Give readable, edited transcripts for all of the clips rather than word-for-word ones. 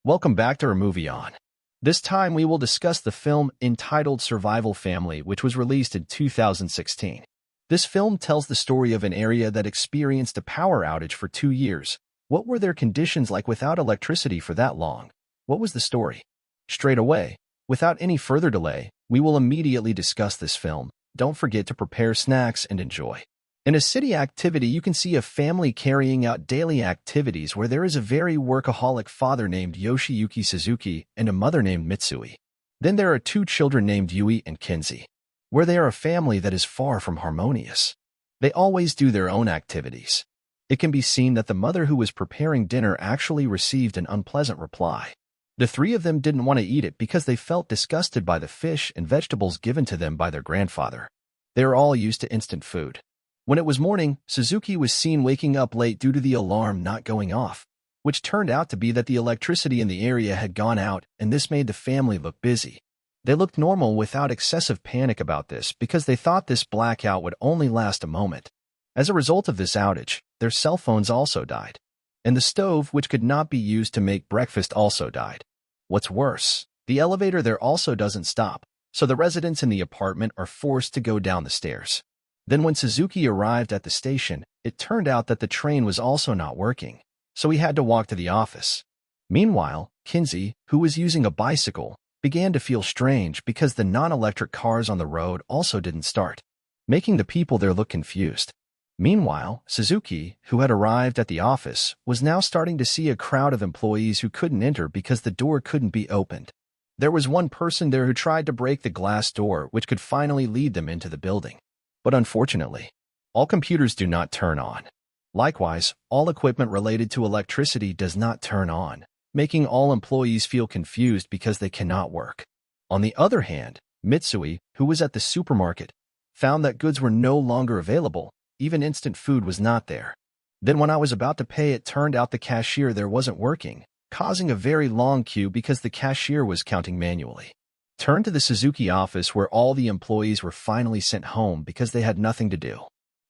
Welcome back to ermovieon. This time we will discuss the film entitled Survival Family, which was released in 2016. This film tells the story of an area that experienced a power outage for 2 years. What were their conditions like without electricity for that long? What was the story? Straight away, without any further delay, we will immediately discuss this film. Don't forget to prepare snacks and enjoy. In a city activity, you can see a family carrying out daily activities where there is a very workaholic father named Yoshiyuki Suzuki and a mother named Mitsui. Then there are 2 children named Yui and Kinsey, where they are a family that is far from harmonious. They always do their own activities. It can be seen that the mother who was preparing dinner actually received an unpleasant reply. The 3 of them didn't want to eat it because they felt disgusted by the fish and vegetables given to them by their grandfather. They are all used to instant food. When it was morning, Suzuki was seen waking up late due to the alarm not going off, which turned out to be that the electricity in the area had gone out, and this made the family look busy. They looked normal without excessive panic about this because they thought this blackout would only last a moment. As a result of this outage, their cell phones also died, and the stove, which could not be used to make breakfast, also died. What's worse, the elevator there also doesn't stop, so the residents in the apartment are forced to go down the stairs. Then when Suzuki arrived at the station, it turned out that the train was also not working, so he had to walk to the office. Meanwhile, Kinsey, who was using a bicycle, began to feel strange because the non-electric cars on the road also didn't start, making the people there look confused. Meanwhile, Suzuki, who had arrived at the office, was now starting to see a crowd of employees who couldn't enter because the door couldn't be opened. There was one person there who tried to break the glass door, which could finally lead them into the building. But unfortunately, all computers do not turn on. Likewise, all equipment related to electricity does not turn on, making all employees feel confused because they cannot work. On the other hand, Mitsui, who was at the supermarket, found that goods were no longer available, even instant food was not there. Then when I was about to pay, it turned out the cashier there wasn't working, causing a very long queue because the cashier was counting manually. Turn to the Suzuki office where all the employees were finally sent home because they had nothing to do.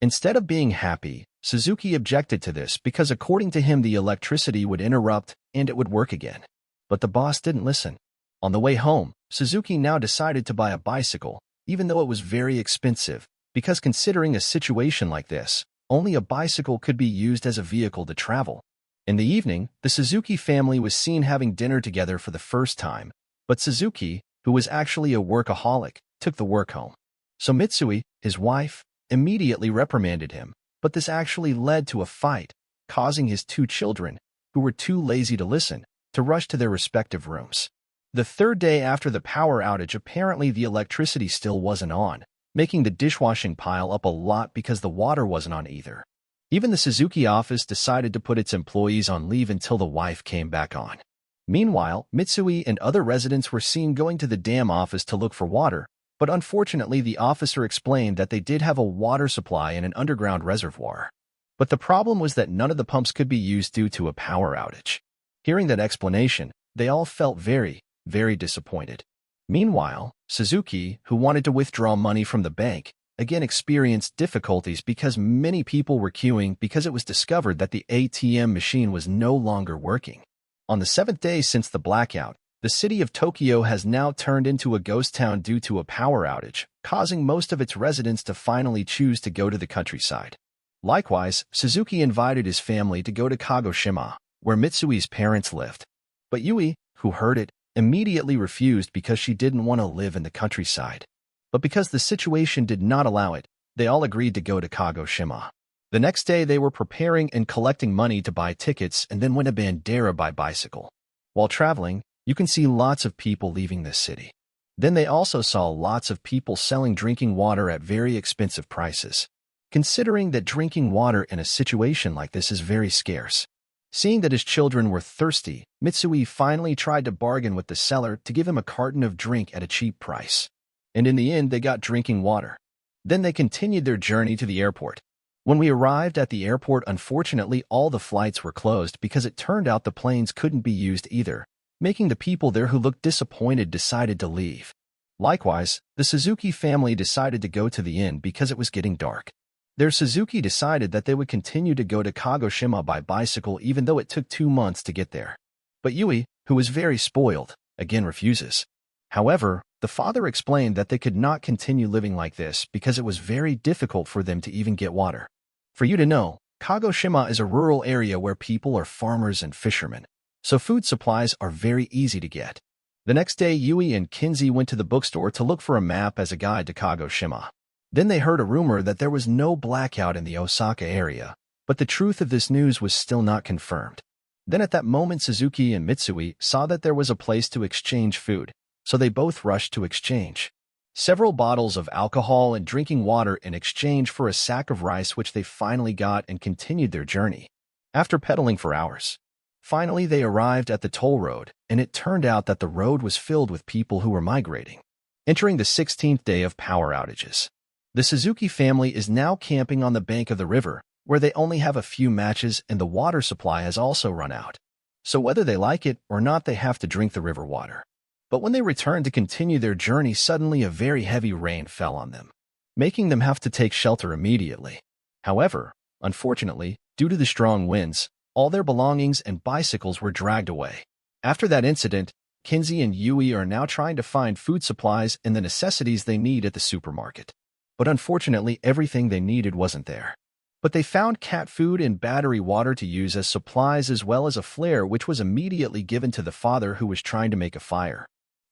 Instead of being happy, Suzuki objected to this because according to him the electricity would interrupt and it would work again. But the boss didn't listen. On the way home, Suzuki now decided to buy a bicycle, even though it was very expensive, because considering a situation like this, only a bicycle could be used as a vehicle to travel. In the evening, the Suzuki family was seen having dinner together for the first time, but Suzuki, who was actually a workaholic, took the work home. So Mitsui, his wife, immediately reprimanded him, but this actually led to a fight, causing his 2 children, who were too lazy to listen, to rush to their respective rooms. The 3rd day after the power outage, apparently the electricity still wasn't on, making the dishwashing pile up a lot because the water wasn't on either. Even the Suzuki office decided to put its employees on leave until the wife came back on. Meanwhile, Mitsui and other residents were seen going to the dam office to look for water, but unfortunately the officer explained that they did have a water supply in an underground reservoir. But the problem was that none of the pumps could be used due to a power outage. Hearing that explanation, they all felt very, very disappointed. Meanwhile, Suzuki, who wanted to withdraw money from the bank, again experienced difficulties because many people were queuing because it was discovered that the ATM machine was no longer working. On the 7th day since the blackout, the city of Tokyo has now turned into a ghost town due to a power outage, causing most of its residents to finally choose to go to the countryside. Likewise, Suzuki invited his family to go to Kagoshima, where Mitsui's parents lived. But Yui, who heard it, immediately refused because she didn't want to live in the countryside. But because the situation did not allow it, they all agreed to go to Kagoshima. The next day they were preparing and collecting money to buy tickets and then went to Bandera by bicycle. While traveling, you can see lots of people leaving this city. Then they also saw lots of people selling drinking water at very expensive prices. Considering that drinking water in a situation like this is very scarce. Seeing that his children were thirsty, Mitsui finally tried to bargain with the seller to give him a carton of drink at a cheap price. And in the end they got drinking water. Then they continued their journey to the airport. When we arrived at the airport, unfortunately all the flights were closed because it turned out the planes couldn't be used either, making the people there who looked disappointed decided to leave. Likewise, the Suzuki family decided to go to the inn because it was getting dark. Their Suzuki decided that they would continue to go to Kagoshima by bicycle even though it took 2 months to get there. But Yui, who was very spoiled, again refuses. However, the father explained that they could not continue living like this because it was very difficult for them to even get water. For you to know, Kagoshima is a rural area where people are farmers and fishermen, so food supplies are very easy to get. The next day, Yui and Kinsey went to the bookstore to look for a map as a guide to Kagoshima. Then they heard a rumor that there was no blackout in the Osaka area, but the truth of this news was still not confirmed. Then at that moment, Suzuki and Mitsui saw that there was a place to exchange food, so they both rushed to exchange several bottles of alcohol and drinking water in exchange for a sack of rice, which they finally got, and continued their journey. After pedaling for hours, finally they arrived at the toll road, and it turned out that the road was filled with people who were migrating. Entering the 16th day of power outages, the Suzuki family is now camping on the bank of the river, where they only have a few matches and the water supply has also run out. So whether they like it or not, they have to drink the river water. But when they returned to continue their journey, suddenly a very heavy rain fell on them, making them have to take shelter immediately. However, unfortunately, due to the strong winds, all their belongings and bicycles were dragged away. After that incident, Kinsey and Yui are now trying to find food supplies and the necessities they need at the supermarket. But unfortunately, everything they needed wasn't there. But they found cat food and battery water to use as supplies, as well as a flare, which was immediately given to the father, who was trying to make a fire.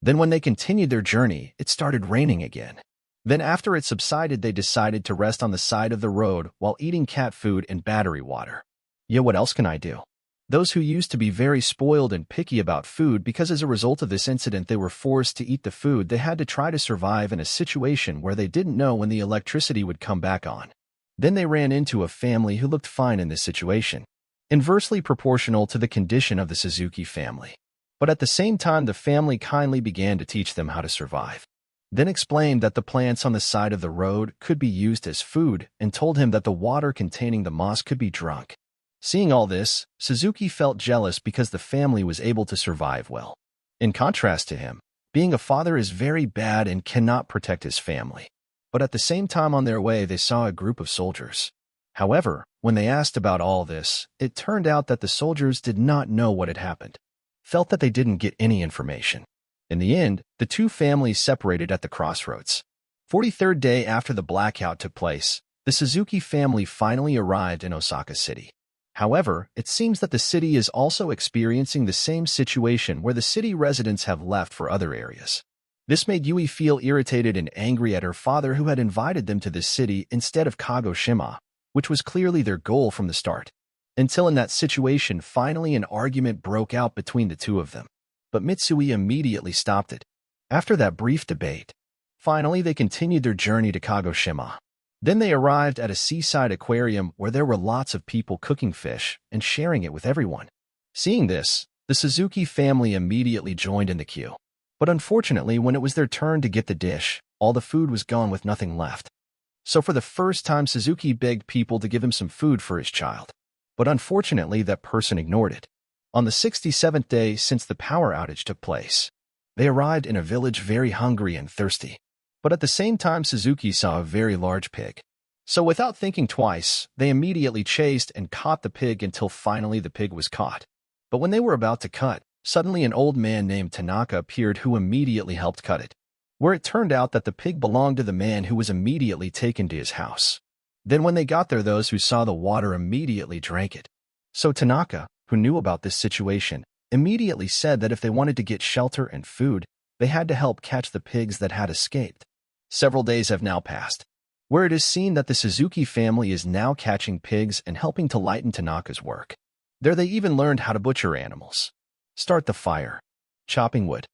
Then when they continued their journey, it started raining again. Then after it subsided, they decided to rest on the side of the road while eating cat food and battery water. Yeah, what else can I do? Those who used to be very spoiled and picky about food, because as a result of this incident they were forced to eat the food they had to try to survive in a situation where they didn't know when the electricity would come back on. Then they ran into a family who looked fine in this situation, inversely proportional to the condition of the Suzuki family. But at the same time, the family kindly began to teach them how to survive. Then explained that the plants on the side of the road could be used as food, and told him that the water containing the moss could be drunk. Seeing all this, Suzuki felt jealous because the family was able to survive well. In contrast to him, being a father is very bad and cannot protect his family. But at the same time, on their way, they saw a group of soldiers. However, when they asked about all this, it turned out that the soldiers did not know what had happened, felt that they didn't get any information. In the end, the two families separated at the crossroads. 43rd day after the blackout took place, the Suzuki family finally arrived in Osaka City. However, it seems that the city is also experiencing the same situation where the city residents have left for other areas. This made Yui feel irritated and angry at her father, who had invited them to this city instead of Kagoshima, which was clearly their goal from the start. Until in that situation, finally an argument broke out between the two of them. But Mitsui immediately stopped it. After that brief debate, finally they continued their journey to Kagoshima. Then they arrived at a seaside aquarium where there were lots of people cooking fish and sharing it with everyone. Seeing this, the Suzuki family immediately joined in the queue. But unfortunately, when it was their turn to get the dish, all the food was gone with nothing left. So for the first time, Suzuki begged people to give him some food for his child. But unfortunately, that person ignored it. On the 67th day since the power outage took place, they arrived in a village very hungry and thirsty. But at the same time, Suzuki saw a very large pig. So without thinking twice, they immediately chased and caught the pig until finally the pig was caught. But when they were about to cut, suddenly an old man named Tanaka appeared, who immediately helped cut it, where it turned out that the pig belonged to the man, who was immediately taken to his house. Then when they got there, those who saw the water immediately drank it. So Tanaka, who knew about this situation, immediately said that if they wanted to get shelter and food, they had to help catch the pigs that had escaped. Several days have now passed, where it is seen that the Suzuki family is now catching pigs and helping to lighten Tanaka's work. There they even learned how to butcher animals, start the fire, chopping wood,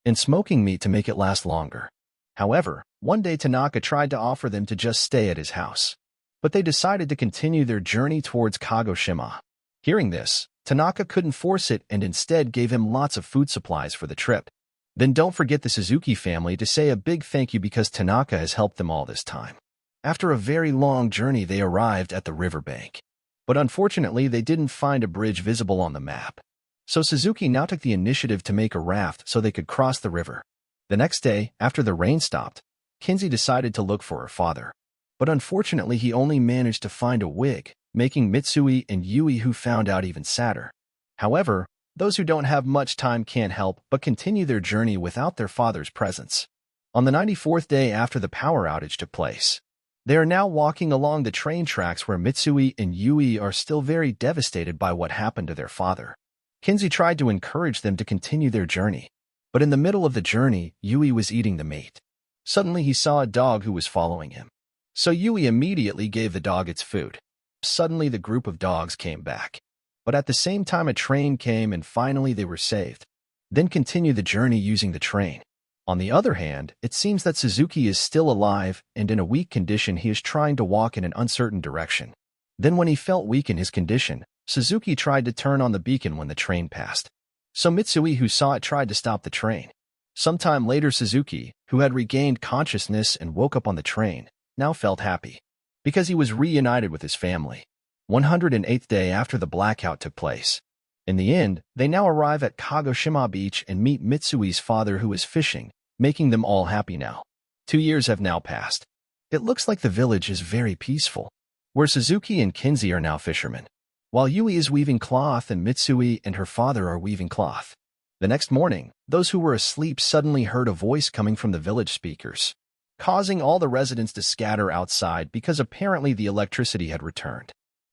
and smoking meat to make it last longer. However, one day Tanaka tried to offer them to just stay at his house, but they decided to continue their journey towards Kagoshima. Hearing this, Tanaka couldn't force it and instead gave him lots of food supplies for the trip. Then don't forget the Suzuki family to say a big thank you, because Tanaka has helped them all this time. After a very long journey, they arrived at the riverbank. But unfortunately, they didn't find a bridge visible on the map. So Suzuki now took the initiative to make a raft so they could cross the river. The next day, after the rain stopped, Kinsey decided to look for her father. But unfortunately, he only managed to find a wig, making Mitsui and Yui, who found out, even sadder. However, Those who don't have much time can't help but continue their journey without their father's presence. On the 94th day after the power outage took place, they are now walking along the train tracks where Mitsui and Yui are still very devastated by what happened to their father. Kinsey tried to encourage them to continue their journey, but in the middle of the journey, Yui was eating the meat. Suddenly he saw a dog who was following him. So Yui immediately gave the dog its food. Suddenly the group of dogs came back. But at the same time a train came and finally they were saved. Then continue the journey using the train. On the other hand, it seems that Suzuki is still alive and in a weak condition he is trying to walk in an uncertain direction. Then when he felt weak in his condition, Suzuki tried to turn on the beacon when the train passed. So Mitsui, who saw it, tried to stop the train. Sometime later Suzuki, who had regained consciousness and woke up on the train, now felt happy, because he was reunited with his family. 108th day after the blackout took place. In the end, they now arrive at Kagoshima Beach and meet Mitsui's father who is fishing, making them all happy now. 2 years have now passed. It looks like the village is very peaceful, where Suzuki and Kinsey are now fishermen, while Yui is weaving cloth and Mitsui and her father are weaving cloth. The next morning, those who were asleep suddenly heard a voice coming from the village speakers, causing all the residents to scatter outside because apparently the electricity had returned.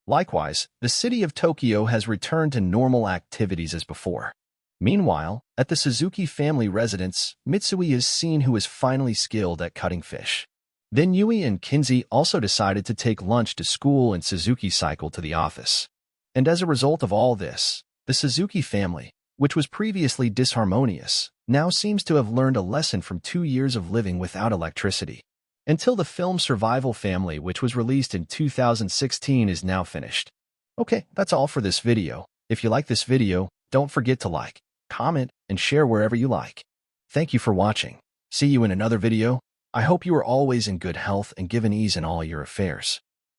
Likewise, the city of Tokyo has returned to normal activities as before. Meanwhile, at the Suzuki family residence, Mitsui is seen who is finally skilled at cutting fish. Then Yui and Kinsey also decided to take lunch to school and Suzuki cycled to the office. And as a result of all this, the Suzuki family, which was previously disharmonious, now seems to have learned a lesson from 2 years of living without electricity. Until the film Survival Family, which was released in 2016, is now finished. Okay, that's all for this video. If you like this video, don't forget to like, comment, and share wherever you like. Thank you for watching. See you in another video. I hope you are always in good health and given ease in all your affairs.